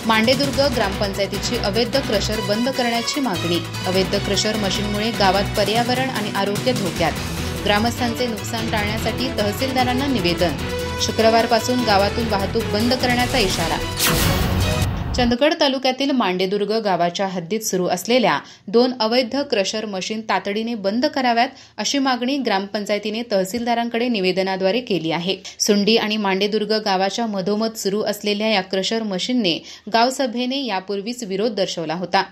मांडेदुर्ग ग्रामपंचायतीची अवैध क्रशर बंद करण्याची मागणी। अवैध क्रशर मशीनमुळे गावात पर्यावरण आणि आरोग्य धोक्यात। ग्रामस्थांचे नुकसान टाळण्यासाठी तहसीलदारांना निवेदन। शुक्रवारपासून गावातून वाहतूक बंद करण्याचा इशारा। चंदगड तालुक्यातील मांडेदुर्ग गावाच्या हद्दीत सुरू असलेल्या 2 अवैध क्रशर मशीन तातडीने बंद कराव्यात अशी मागणी ग्रामपंचायतीने तहसीलदारांकडे निवेदनाद्वारे केली आहे। सुंडी आणि मांडेदुर्ग गावाच्या मधोमध सुरू असलेल्या या क्रशर मशीनने गावसभेने यापूर्वीच विरोध दर्शवला होता।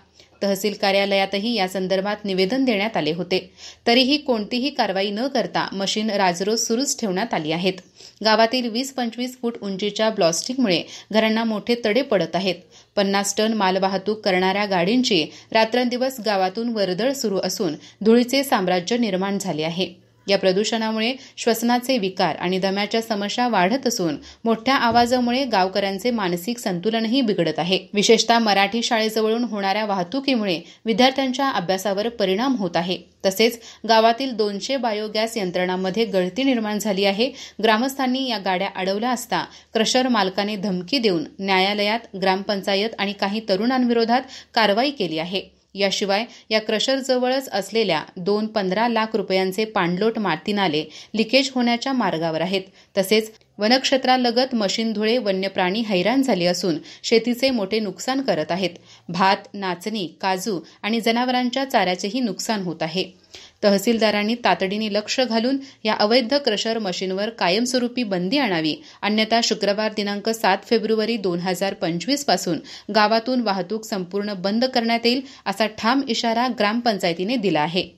तहसील कार्यालयातही या संदर्भात निवेदन देण्यात आले होते। तरीही कोणतीही कारवाई न करता मशीन राजरोज सुरूच ठेवण्यात आली आहेत। गावातील 20-25 फूट उंचीच्या ब्लास्टिकमुळे घरांना मोठे तडे पडत आहेत। 50 टन मालवाहतूक करणाऱ्या गाडींची रात्रंदिवस गावातून वर्दळ सुरू असून धुळीचे साम्राज्य निर्माण झाले आहे। या प्रदूषणामुळे श्वसनाचे विकार आणि दम्याच्या समस्या वाढत असून मोठ्या आवाजामुळे गावकऱ्यांचे मानसिक संतुलनही बिघडत आहे। विशेषतः मराठी शाळेजवळून होणाऱ्या वाहतुकीमुळे विद्यार्थ्यांच्या अभ्यासावर परिणाम होत आहे। तसेच गावातील 200 बायोगॅस यंत्रणांमध्ये गळती निर्माण झाली आहे। ग्रामस्थांनी या गाड्या अडवल्या असता क्रशर मालकाने धमकी देऊन न्यायालयात, ग्रामपंचायत आणि काही तरुणांविरोधात कारवाई केली आहे। याशिवाय या क्रशरजवळच असलेल्या 2-15 लाख रुपयांचे पाणलोट माती नाले लिकेज होण्याच्या मार्गावर आहेत। तसेच वनक्षेत्रालगत मशीनधुळे वन्य प्राणी हैराण झाले असून शेतीचे मोठे नुकसान करत आहेत। भात, नाचणी, काजू आणि जनावरांच्या चाऱ्याचेही नुकसान होत आहे। तहसीलदारांनी तातडीने लक्ष घालून या अवैध क्रशर मशीनवर कायमस्वरूपी बंदी आणावी, अन्यथा शुक्रवार दिनांक 7 फेब्रुवारी 2025 पासून गावातून वाहतूक संपूर्ण बंद करण्यात येईल असा ठाम इशारा ग्रामपंचायतीने दिला आहे।